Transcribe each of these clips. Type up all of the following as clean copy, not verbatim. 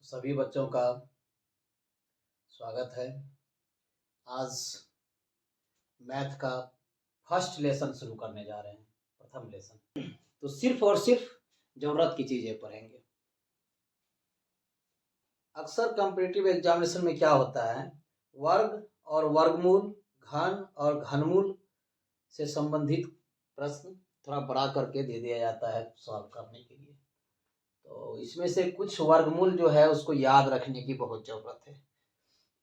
सभी बच्चों का स्वागत है। आज मैथ का फर्स्ट लेसन शुरू करने जा रहे हैं, प्रथम लेसन। तो सिर्फ और सिर्फ जरूरत की चीज़ें पढ़ेंगे। अक्सर कॉम्पिटिटिव एग्जामिनेशन में क्या होता है, वर्ग और वर्गमूल, घन और घनमूल से संबंधित प्रश्न थोड़ा बड़ा करके दे दिया जाता है सॉल्व करने के लिए। तो इसमें से कुछ वर्गमूल जो है उसको याद रखने की बहुत ज़रूरत है।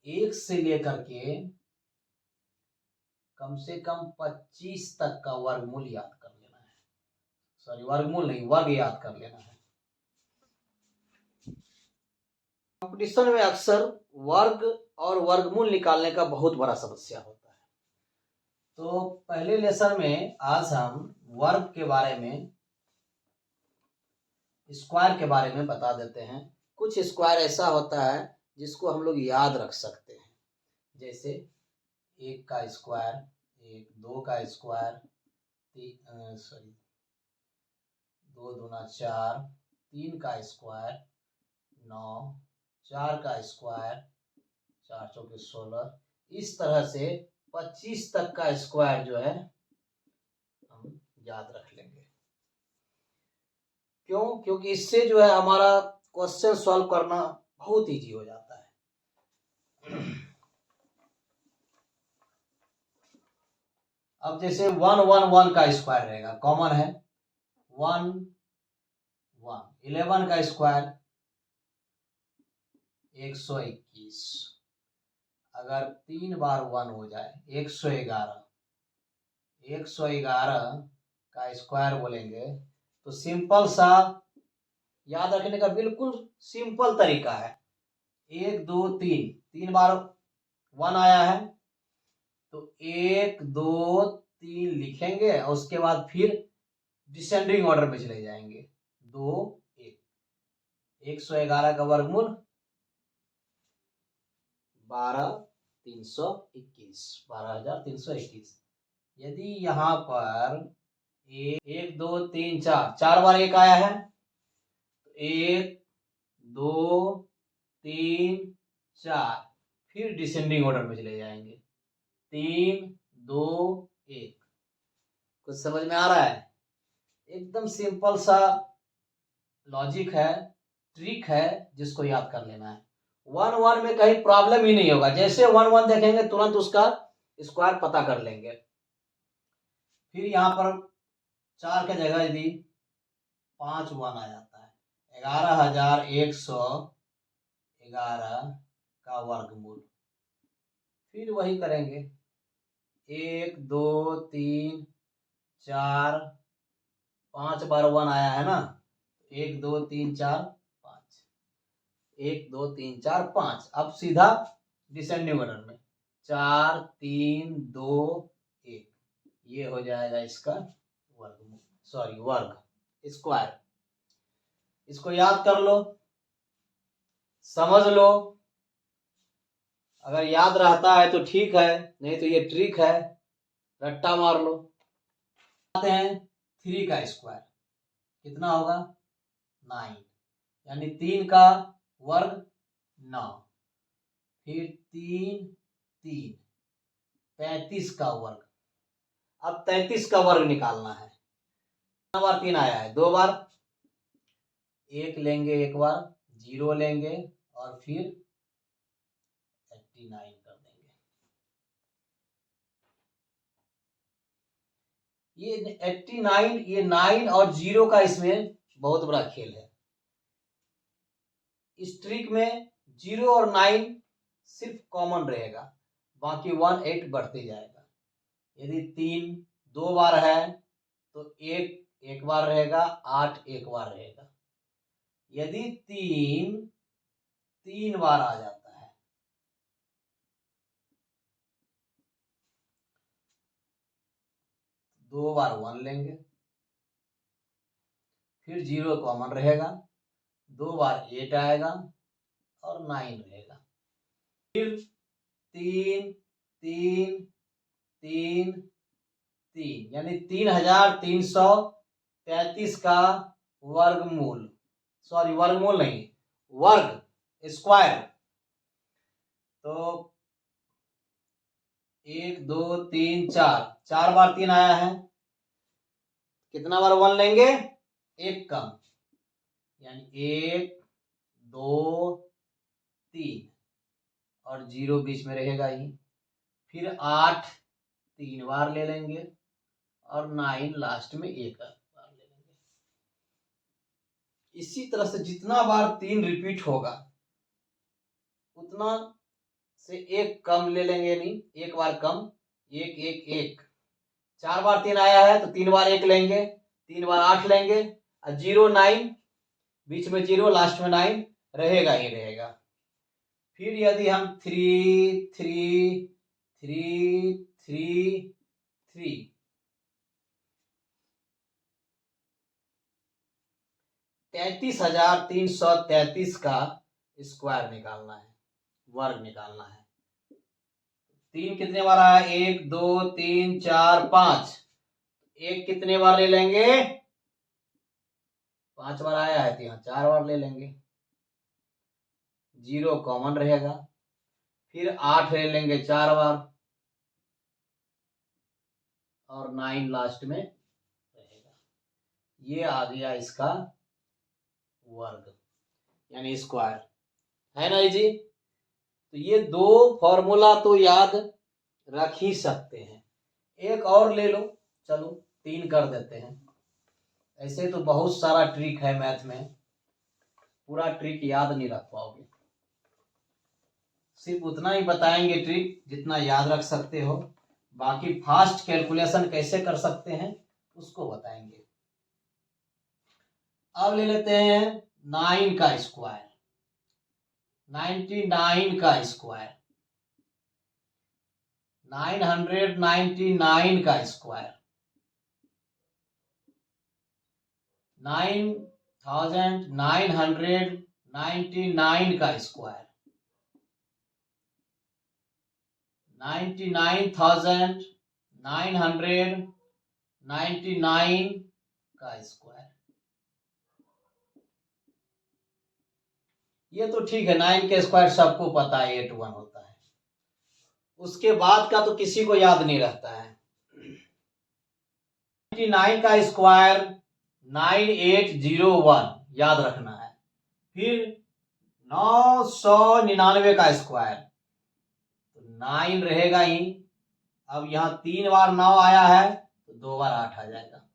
1 से लेकर के कम से कम 25 तक का वर्गमूल याद कर लेना है। सॉरी, वर्गमूल नहीं, वर्ग याद कर लेना है। कंपटीशन में अक्सर वर्ग और वर्गमूल निकालने का बहुत बड़ा समस्या होता है। तो पहले लेसन में आज हम वर्ग के बारे में, स्क्वायर के बारे में बता देते हैं। कुछ स्क्वायर ऐसा होता है जिसको हम लोग याद रख सकते हैं, जैसे 1 का स्क्वायर, 2 का स्क्वायर, 2 दूना 4, 3 का स्क्वायर 9, 4 का स्क्वायर 4 चौके 16। इस तरह से 25 तक का स्क्वायर जो है हम याद रख लेंगे। क्यों? क्योंकि इससे जो है हमारा क्वेश्चन सॉल्व करना बहुत इजी हो जाता है। अब जैसे 1 1 1 का स्क्वायर रहेगा, कॉमन है 1 1। 11 का स्क्वायर 121। अगर 3 बार 1 हो जाए 111, 111 का स्क्वायर बोलेंगे तो सिंपल सा याद रखने का बिल्कुल सिंपल तरीका है। 1 2 3, 3 बार 1 आया है तो 1 2 3 लिखेंगे और उसके बाद फिर डिसेंडिंग ऑर्डर में चले जाएंगे। 2 1, 111 का वर्गमूल 12,321। यदि यहाँ पर 1 2 3 4, 4 बार 1 आया है तो 1 2 3 4, फिर डिसेंडिंग ऑर्डर में चले जाएंगे। 3 2 1। कुछ समझ में आ रहा है? एकदम सिंपल सा लॉजिक है, ट्रिक है, जिसको याद कर लेना है। 1 1 में कहीं प्रॉब्लम ही नहीं होगा। जैसे 1 1 देखेंगे तुरंत उसका स्क्वायर पता कर लेंगे। फिर यहाँ पर 4 के जगह यदि 5 1 आ जाता है, 11,111 का वर्गमूल। फिर वही करेंगे, 1 2 3 4, 5 बार 1 आया है ना, 1 2 3 4 5, 1 2 3 4 5। अब सीधा डिसेंडिंग ऑर्डर में 4 3 2 1, ये हो जाएगा इसका वर्गमूल, सॉरी वर्ग, स्क्वायर। इसको याद कर लो, समझ लो। अगर याद रहता है तो ठीक है, नहीं तो ये ट्रिक है, रट्टा मार लो। आते हैं 3 का स्क्वायर कितना होगा 9, यानी 3 का वर्ग 9, फिर 3 3, 33 का वर्ग। अब 33 का वर्ग निकालना है। 2 बार 3 आया है, 2 बार 1 लेंगे, एक बार 0 लेंगे और फिर 89 कर देंगे। ये 89, ये 9 और 0 का इसमें बहुत बड़ा खेल है। इस ट्रिक में 0 और 9 सिर्फ कॉमन रहेगा, बाकी 1 8 बढ़ते जाएगा। यदि 3 2 बार है तो 1 एक बार रहेगा, 8 एक बार रहेगा। यदि 3 3 बार आ जाता है, 2 बार 1 लेंगे, फिर 0 कॉमन रहेगा, 2 बार 8 आएगा और 9 रहेगा। फिर 3 3 3 3, यानी 3,333 का वर्गमूल, सॉरी वर्गमूल नहीं, वर्ग, स्क्वायर। तो 1 2 3 4, 4 बार 3 आया है, कितना बार 1 लेंगे? एक कम, यानी 1 2 3 और 0 बीच में रहेगा ही। फिर 8 3 बार ले लेंगे और 9 लास्ट में एक बार ले लेंगे। इसी तरह से जितना बार 3 रिपीट होगा उतना से एक कम ले लेंगे, नहीं एक बार कम, 1 1 1। 4 बार 3 आया है तो 3 बार 1 लेंगे, 3 बार 8 लेंगे और 0 9, बीच में 0 लास्ट में 9 रहेगा ही रहेगा। फिर यदि हम 3 3 3 3 3 33,333 का स्क्वायर निकालना है, वर्ग निकालना है। 3 कितने बार आया? 1 2 3 4 5। 1 कितने बार ले लेंगे? 5 बार आया है तो यहाँ 4 बार ले लेंगे, 0 कॉमन रहेगा। फिर 8 ले लेंगे 4 बार और 9 लास्ट में रहेगा। ये आ गया इसका वर्ग यानी स्क्वायर, है ना जी। तो ये 2 फॉर्मूला तो याद रख ही सकते हैं। एक और ले लो, चलो 3 कर देते हैं। ऐसे तो बहुत सारा ट्रिक है मैथ में, पूरा ट्रिक याद नहीं रख पाओगे, सिर्फ उतना ही बताएंगे ट्रिक जितना याद रख सकते हो। बाकी फास्ट कैलकुलेशन कैसे कर सकते हैं उसको बताएंगे। अब ले लेते हैं 9 का स्क्वायर, 99 का स्क्वायर, 999 का स्क्वायर, 9,999 का स्क्वायर, 99,999 का स्क्वायर। ये तो ठीक है, 9 के स्क्वायर सबको पता है 81 होता है। उसके बाद का तो किसी को याद नहीं रहता है। 99 का स्क्वायर 9801 याद रखना है। फिर 999 का स्क्वायर, तो 9 रहेगा ही। अब यहाँ 3 बार 9 आया है तो 2 बार 8 आ जाएगा,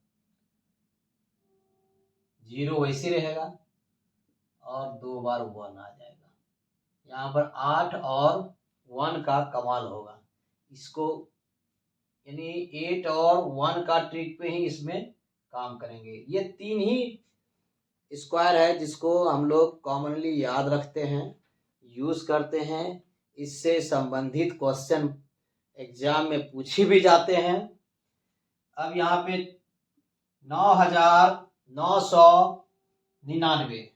0 वैसे रहेगा और 2 बार 1 आ जाएगा। यहाँ पर 8 और 1 का कमाल होगा। इसको यानी 8 और 1 का ट्रिक पे ही इसमें काम करेंगे। ये 3 ही स्क्वायर है जिसको हम लोग कॉमनली याद रखते हैं, यूज करते हैं। इससे संबंधित क्वेश्चन एग्जाम में पूछे भी जाते हैं। अब यहाँ पे 9,999,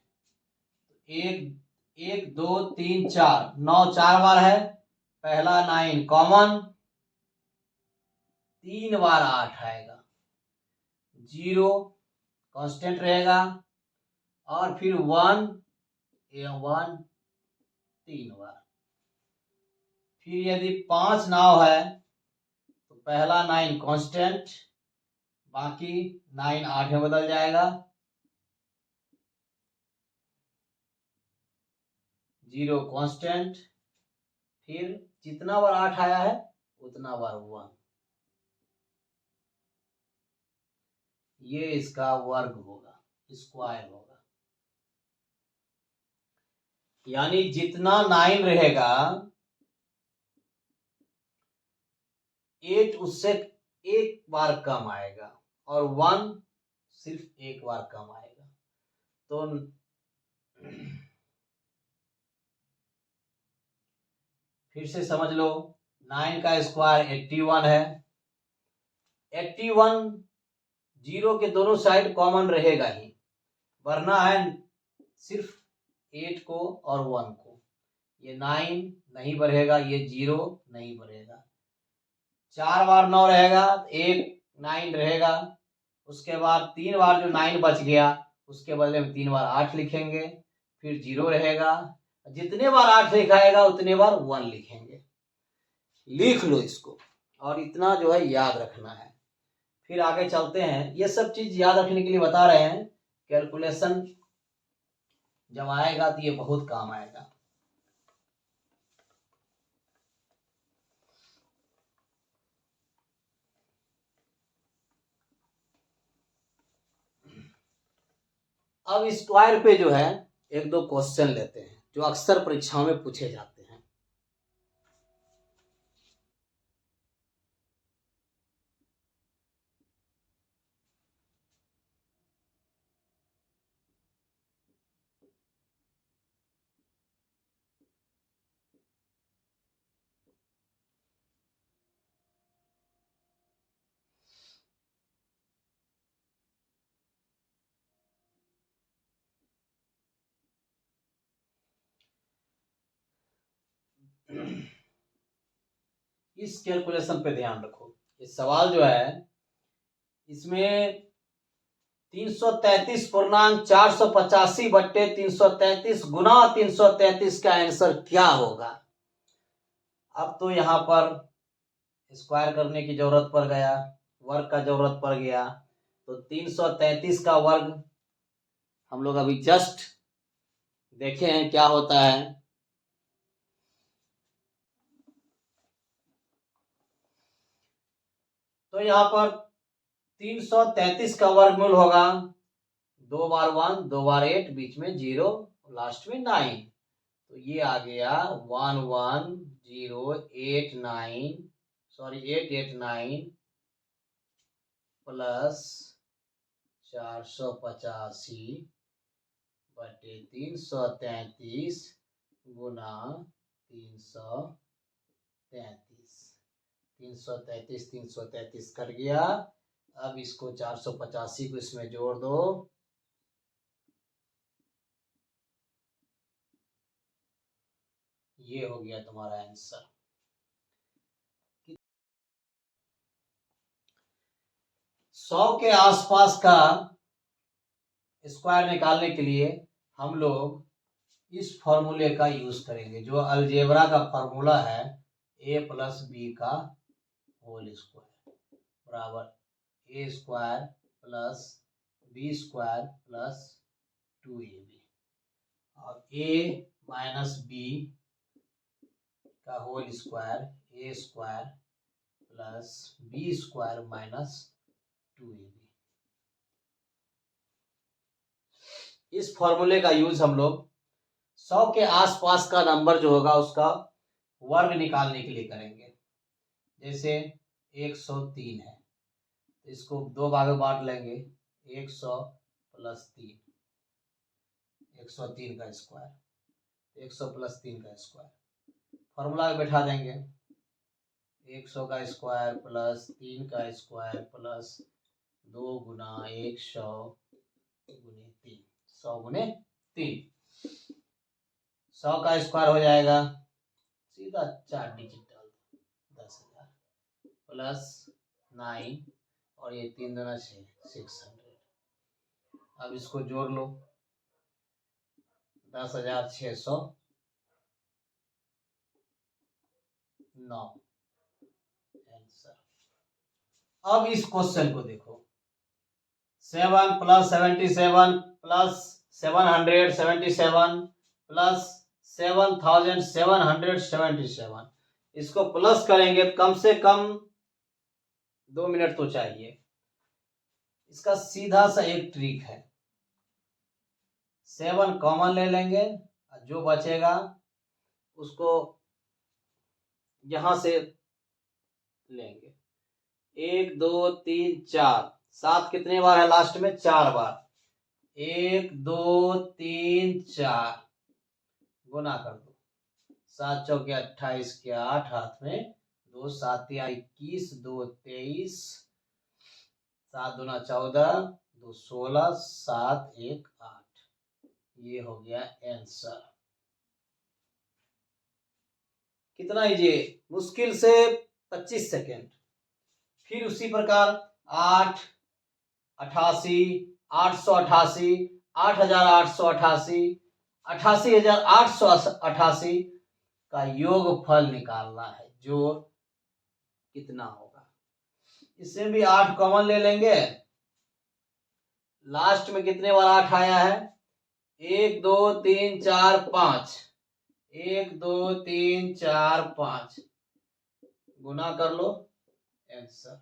1 1 2 3 4, 9 4 बार है, पहला 9 कॉमन, 3 बार 8 आएगा, 0 कांस्टेंट रहेगा और फिर 1 1 3 बार। फिर यदि 5 9 है तो पहला 9 कांस्टेंट, बाकी 9 8 में बदल जाएगा, 0 कांस्टेंट। फिर जितना बार 8 आया है उतना बार 1। ये इसका वर्ग होगा, स्क्वायर होगा। यानी जितना 9 रहेगा 8 उससे एक बार कम आएगा और 1 सिर्फ एक बार कम आएगा। तो फिर से समझ लो, 9 का स्क्वायर 81 है। 81 0 के दोनों साइड कॉमन रहेगा ही, वरना है सिर्फ 8 को और 1 को। ये 9 नहीं बढ़ेगा, ये 0 नहीं बढ़ेगा। 4 बार 9 रहेगा, 1 9 रहेगा। उसके बाद 3 बार जो 9 बच गया उसके बदले में 3 बार 8 लिखेंगे, फिर 0 रहेगा, जितने बार 8 लिखाएगा उतने बार 1 लिखेंगे। लिख लो इसको, और इतना जो है याद रखना है। फिर आगे चलते हैं। ये सब चीज याद रखने के लिए बता रहे हैं, कैलकुलेशन जब आएगा तो ये बहुत काम आएगा। अब स्क्वायर पे जो है एक दो क्वेश्चन लेते हैं जो अक्सर परीक्षाओं में पूछे जाते हैं। इस कैलकुलेशन पे ध्यान रखो। इस सवाल जो है इसमें 333.485 बट्टे 333 गुना 333 का आंसर क्या होगा। अब तो यहाँ पर स्क्वायर करने की जरूरत पड़ गया, वर्ग का जरूरत पड़ गया। तो 333 का वर्ग हम लोग अभी जस्ट देखे हैं क्या होता है। तो यहाँ पर 333 का वर्गमूल होगा 2 बार 1, 2 बार 8, बीच में 0, लास्ट में 9। तो ये आ गया 889 प्लस 485 बटे 333 गुना 333 कट गया। अब इसको 485 को इसमें जोड़ दो, ये हो गया तुम्हारा आंसर। सौ के आसपास का स्क्वायर निकालने के लिए हम लोग इस फॉर्मूले का यूज करेंगे, जो अलजेब्रा का फॉर्मूला है, a प्लस बी का होल स्क्वायर बराबर a square plus B square plus 2ab, और a माइनस बी का whole square a square plus B square minus 2ab। इस फॉर्मूले का यूज हम लोग 100 के आसपास का नंबर जो होगा उसका वर्ग निकालने के लिए करेंगे। जैसे 103 है तो इसको 2 भाग में बांट लेंगे, 100 प्लस 3, 103 का स्क्वायर, 100 प्लस 3 का स्क्वायर फॉर्मूला में बैठा देंगे। 100 का स्क्वायर प्लस 3 का स्क्वायर प्लस 2 गुना 100 गुने 3, 100 गुने 3, 100 का स्क्वायर हो जाएगा सीधा 4 डिजिट डाल दो, 10,000 प्लस 9 और ये 3 दूना 6, 600। अब इसको जोड़ लो, 10,609 आंसर। अब इस क्वेश्चन को देखो, 7 प्लस 77 प्लस 777 प्लस 7,777, इसको प्लस करेंगे तो कम से कम 2 मिनट तो चाहिए। इसका सीधा सा एक ट्रिक है, 7 कॉमन ले लेंगे, जो बचेगा उसको यहां से लेंगे। 1 2 3 4, 7 कितने बार है लास्ट में? 4 बार। 1 2 3 4 गुना कर दो, 7 चौके 28 के 8 हाथ में 2, 7 21, 2 23, 7 दूना 14, 2 16, 7 1 8। ये हो गया आंसर। कितना इजी, मुश्किल से 25 सेकेंड। फिर उसी प्रकार 8 88, 888, 8,888, 88,888 का योगफल निकालना है। जो कितना होगा, इससे भी 8 कॉमन ले लेंगे। लास्ट में कितने बार 8 आया है? 1 2 3 4 5, 1 2 3 4 5 गुना कर लो, आंसर।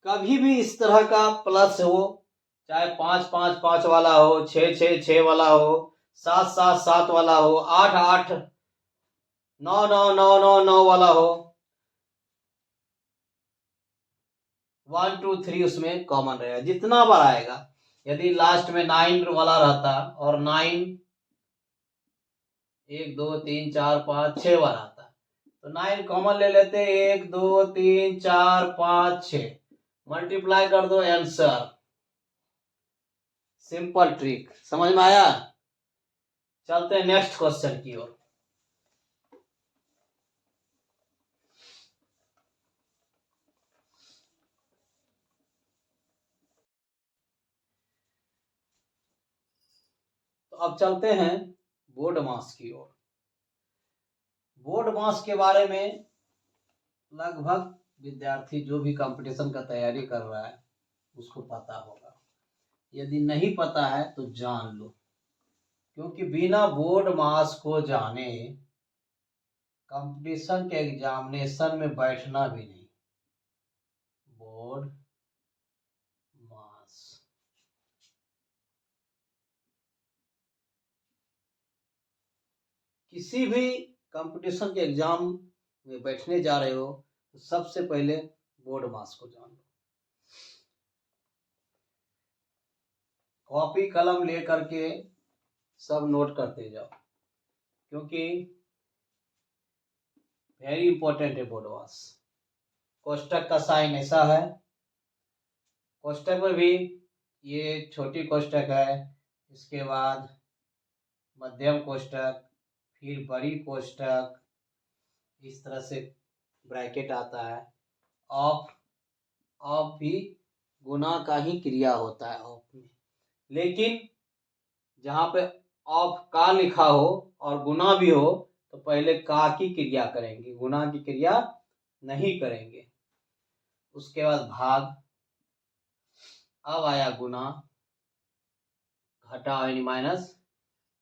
कभी भी इस तरह का प्लस हो, चाहे 5 5 5 वाला हो, 6 6 6 वाला हो, 7 7 7 वाला हो, 8 8 9 9 9 9 9 वाला हो, 1 2 3 उसमें कॉमन रहेगा, जितना बार आएगा। यदि लास्ट में 9 वाला रहता और 9 1 2 3 4 5 6 बार आता तो 9 कॉमन ले लेते, 1 2 3 4 5 6 मल्टीप्लाई कर दो, आंसर। सिंपल ट्रिक समझ में आया? चलते हैं नेक्स्ट क्वेश्चन की ओर। तो अब चलते हैं बोर्ड मास की ओर। बोर्ड मास के बारे में लगभग विद्यार्थी जो भी कंपटीशन का तैयारी कर रहा है उसको पता होगा। यदि नहीं पता है तो जान लो, क्योंकि बिना बोर्ड मास को जाने कंपटीशन के एग्जामिनेशन में बैठना भी नहीं। बोर्ड मास किसी भी कंपटीशन के एग्जाम में बैठने जा रहे हो तो सबसे पहले बोर्ड मास को जान लो। कॉपी कलम लेकर के सब नोट करते जाओ, क्योंकि वेरी इंपॉर्टेंट है बोर्ड मास। कोष्टक का साइन ऐसा है, कोष्टक में भी ये छोटी कोष्टक है, इसके बाद मध्यम कोष्टक, फिर बड़ी कोष्टक, इस तरह से ब्रैकेट आता है। ऑफ भी गुना का ही क्रिया होता है ऑफ में, लेकिन जहां पे ऑफ का लिखा हो और गुना भी हो तो पहले का की क्रिया करेंगे, गुना की क्रिया नहीं करेंगे। उसके बाद भाग, अब आया गुना, घटा यानी माइनस,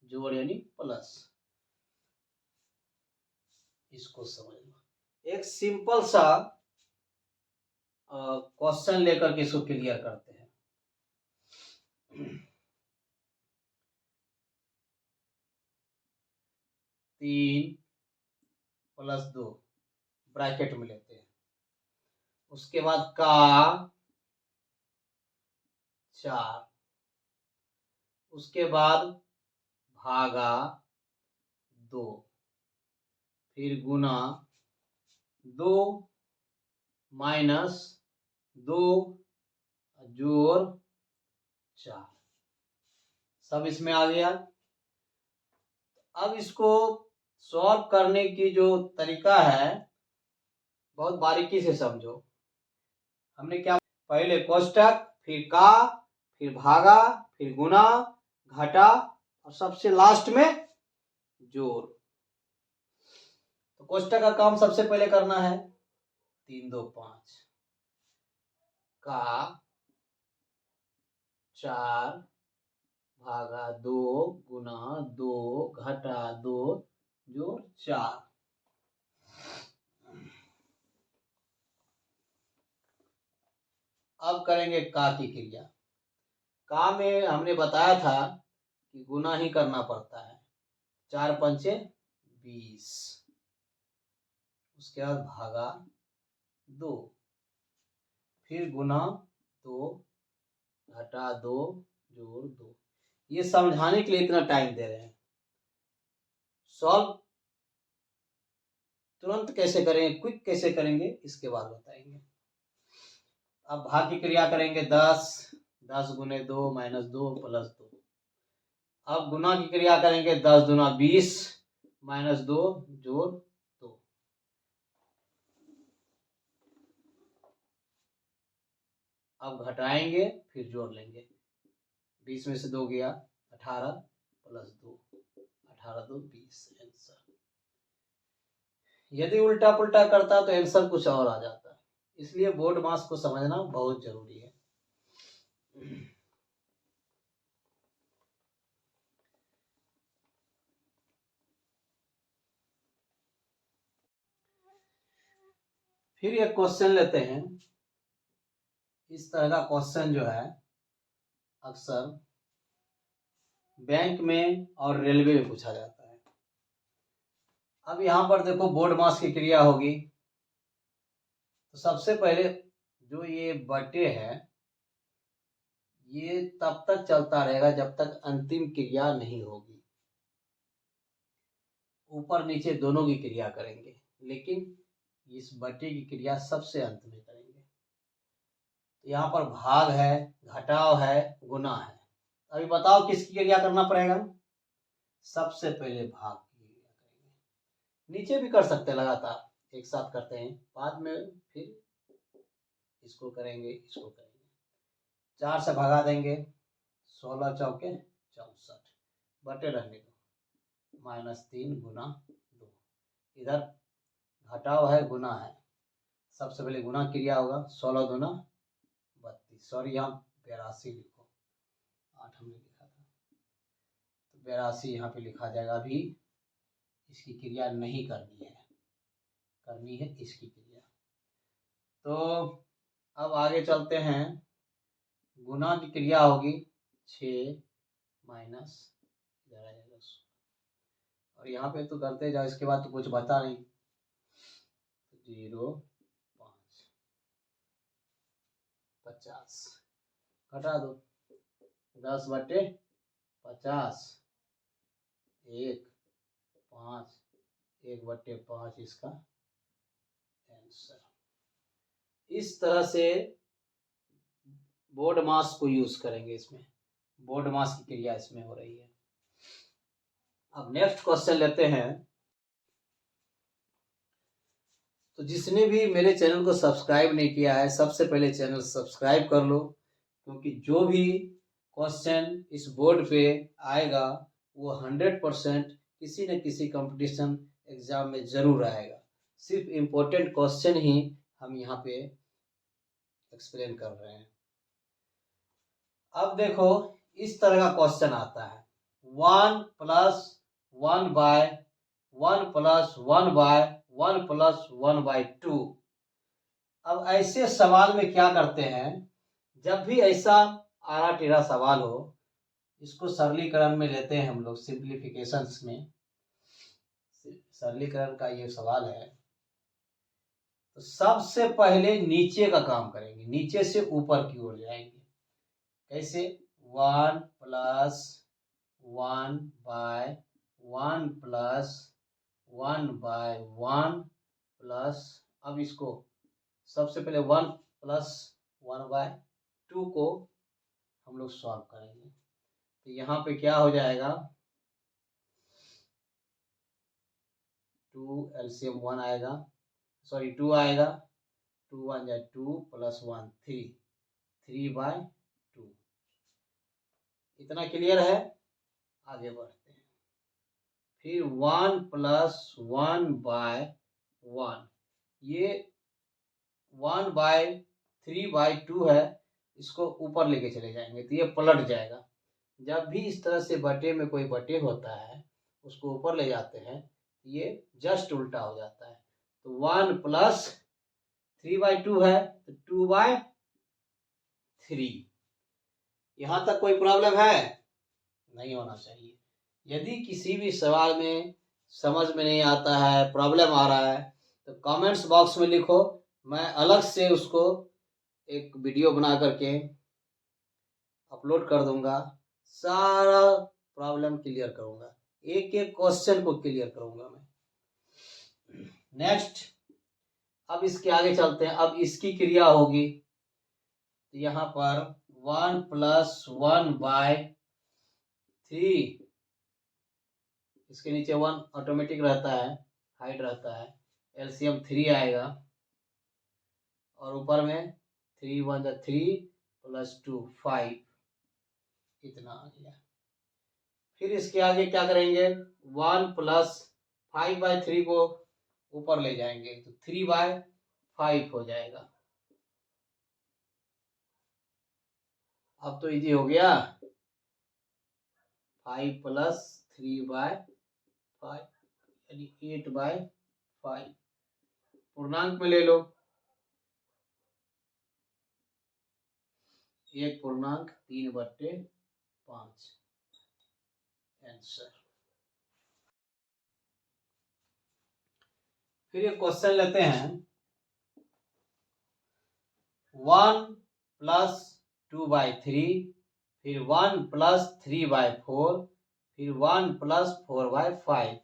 जोड़ यानी प्लस। इसको समझना। एक सिंपल सा क्वेश्चन लेकर के इसको क्लियर करते हैं। 3 + 2 ब्रैकेट में लेते हैं, उसके बाद का 4, उसके बाद भागा 2, फिर गुना 2 माइनस 2 जोड़ 4, सब इसमें आ गया। अब इसको सॉल्व करने की जो तरीका है बहुत बारीकी से समझो। हमने क्या, पहले कोष्टक, फिर का, फिर भागा, फिर गुना, घटा और सबसे लास्ट में जोड़। तो कोष्टक का काम सबसे पहले करना है, 3 2 5 का 4 भागा 2 गुना 2 घटा 2 जोड़ 4। अब करेंगे का की क्रिया। का में हमने बताया था कि गुना ही करना पड़ता है, 4 पंचे 20, उसके बाद भागा 2, फिर गुना 2 घटा 2 जोड़ 2। ये समझाने के लिए इतना टाइम दे रहे हैं। सॉल्व तुरंत कैसे करेंगे, क्विक कैसे करेंगे, इसके बाद बताएंगे। अब भाग की क्रिया करेंगे, 10 10 गुने 2 माइनस 2 प्लस 2। अब गुना की क्रिया करेंगे, 10 दूना 20 माइनस 2 जोड़ 2। अब घटाएंगे फिर जोड़ लेंगे, 20 में से 2 गया 18 प्लस 2, 18 2 20 आंसर। यदि उल्टा पुल्टा करता तो आंसर कुछ और आ जाता, इसलिए बोर्ड मास को समझना बहुत जरूरी है। फिर एक क्वेश्चन लेते हैं। इस तरह का क्वेश्चन जो है अक्सर बैंक में और रेलवे में पूछा जाता है। अब यहाँ पर देखो बोर्ड मास की क्रिया होगी, तो सबसे पहले जो ये बटे है ये तब तक चलता रहेगा जब तक अंतिम क्रिया नहीं होगी। ऊपर नीचे दोनों की क्रिया करेंगे, लेकिन इस बटे की क्रिया सबसे अंत में करेंगे। तो यहाँ पर भाग है, घटाव है, गुना है। अभी बताओ किसकी क्रिया करना पड़ेगा? सबसे पहले भाग की क्रिया करेंगे। नीचे भी कर सकते हैं, लगातार एक साथ करते हैं, बाद में फिर इसको करेंगे, इसको करेंगे। 4 से भगा देंगे, 16 चौके 64, बटे रहने दो, -3 गुना 2। इधर घटाव है, गुना है, सबसे पहले गुना क्रिया होगा। 16 दूना 32, सॉरी यहाँ 82 लिखो, 8 हमने लिखा था, तो 82 यहाँ पे लिखा जाएगा। अभी इसकी क्रिया नहीं करनी है, करनी है इसकी क्रिया। तो अब आगे चलते हैं। गुना की क्रिया होगी 6 माइनस, इधर आ जाएगा, और यहाँ पे तो करते जाओ, इसके बाद तो कुछ बता नहीं। 0 5 50, घटा दो, 10 बटे 50, 1 5, 1 बटे 5 इसका आंसर। इस तरह से बोर्ड मास को यूज करेंगे, इसमें बोर्ड मास की क्रिया इसमें हो रही है। अब नेक्स्ट क्वेश्चन लेते हैं। तो जिसने भी मेरे चैनल को सब्सक्राइब नहीं किया है, सबसे पहले चैनल सब्सक्राइब कर लो, क्योंकि जो भी क्वेश्चन इस बोर्ड पे आएगा वो 100% किसी न किसी कंपटीशन एग्जाम में जरूर आएगा। सिर्फ इम्पोर्टेंट क्वेश्चन ही हम यहाँ पे एक्सप्लेन कर रहे हैं। अब देखो इस तरह का क्वेश्चन आता है, 1 + 1/1 + 1/1 + 1/2। अब ऐसे सवाल में क्या करते हैं, जब भी ऐसा आरा टेढ़ा सवाल हो, इसको सरलीकरण में लेते हैं हम लोग, सिंप्लीफिकेशंस में सरलीकरण का ये सवाल है। तो सबसे पहले नीचे का काम करेंगे, नीचे से ऊपर की ओर जाएंगे। कैसे? 1 + 1/1 + 1/1 प्लस, अब इसको सबसे पहले 1 + 1/2 को हम लोग सॉल्व करेंगे। तो यहाँ पे क्या हो जाएगा, 2 LCM 1 आएगा, सॉरी 2 आएगा, 2 1 = 2 + 1 3, 3/2। इतना क्लियर है? आगे बढ़ते हैं। फिर 1 + 1/1, ये 1/3/2 है, इसको ऊपर लेके चले जाएंगे तो ये पलट जाएगा। जब भी इस तरह से बटे में कोई बटे होता है, उसको ऊपर ले जाते हैं, ये जस्ट उल्टा हो जाता है। तो 1 + 3/2 है, तो 2/3। यहाँ तक कोई प्रॉब्लम है? नहीं होना चाहिए। यदि किसी भी सवाल में समझ में नहीं आता है, प्रॉब्लम आ रहा है, तो कमेंट्स बॉक्स में लिखो, मैं अलग से उसको एक वीडियो बना करके अपलोड कर दूंगा, सारा प्रॉब्लम क्लियर करूंगा, एक एक क्वेश्चन को क्लियर करूंगा मैं। नेक्स्ट, अब इसके आगे चलते हैं। अब इसकी क्रिया होगी, तो यहाँ पर 1 + 1/3, इसके नीचे 1 ऑटोमेटिक रहता है, हाइड रहता है, LCM 3 आएगा, और ऊपर में 3 1 = 3 + 2 5, इतना आ गया। फिर इसके आगे क्या करेंगे, 1 प्लस 5/3 को ऊपर ले जाएंगे तो 3/5 हो जाएगा। अब तो इजी हो गया, 5 प्लस 3/5 यानी 8/5। पूर्णांक में ले लो, 1.3/5 आंसर। फिर एक क्वेश्चन लेते हैं, 1 प्लस 2/3, फिर 1 प्लस 3/4, फिर 1 प्लस 4/5।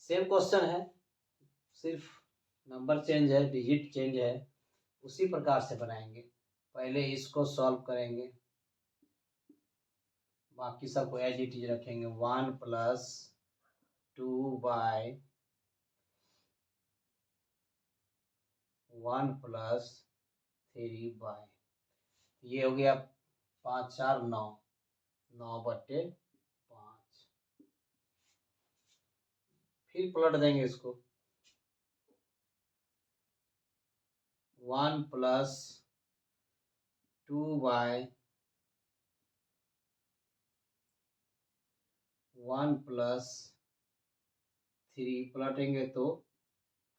सेम क्वेश्चन है, सिर्फ नंबर चेंज है, डिजिट चेंज है। उसी प्रकार से बनाएंगे, पहले इसको सॉल्व करेंगे, बाकी सबको एज इट इज रखेंगे। 1 प्लस 2/1 प्लस 3/, ये हो गया 5 4 9, 9/5। फिर पलट देंगे इसको, 1 प्लस 2/1 प्लस 3 पलटेंगे तो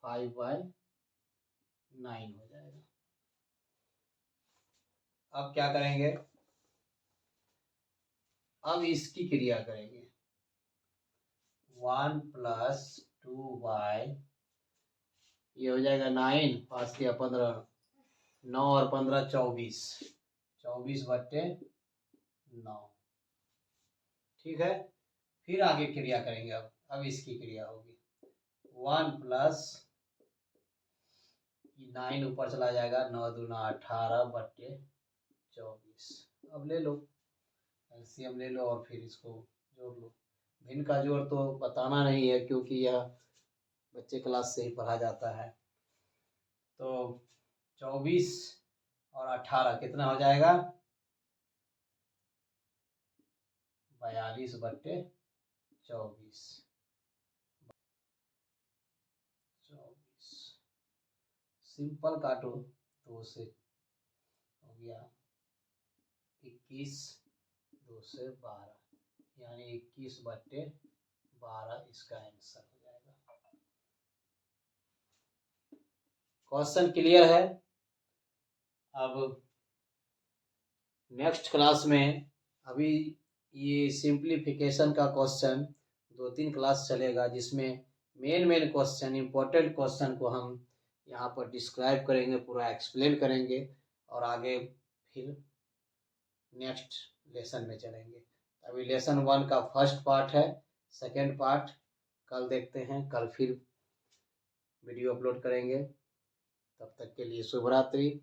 5/9 हो जाएगा। अब क्या करेंगे, अब इसकी क्रिया करेंगे। 1 प्लस 2/, ये हो जाएगा 9, 5 या 15, 9 और 15 24, 24/9। ठीक है, फिर आगे क्रिया करेंगे। अब इसकी क्रिया होगी, 1 प्लस 9 ऊपर चला जाएगा, 9 दूना 18/24। अब ले लो एलसीएम ले लो और फिर इसको जोड़ लो। भिन्न का जोड़ तो बताना नहीं है क्योंकि यह बच्चे क्लास से ही पढ़ा जाता है। तो 24 और 18 कितना हो जाएगा, 42/24। सिंपल काटो, 2 से हो गया 21, 2 से 12, यानी 21/12 इसका आंसर हो जाएगा। क्वेश्चन क्लियर है। अब नेक्स्ट क्लास में, अभी ये सिंप्लीफिकेशन का क्वेश्चन 2-3 क्लास चलेगा, जिसमें मेन क्वेश्चन, इम्पोर्टेंट क्वेश्चन को हम यहाँ पर डिस्क्राइब करेंगे, पूरा एक्सप्लेन करेंगे और आगे फिर नेक्स्ट लेसन में चलेंगे। अभी लेसन 1 का फर्स्ट पार्ट है, सेकेंड पार्ट कल देखते हैं, कल फिर वीडियो अपलोड करेंगे। तब तक के लिए शुभ रात्रि।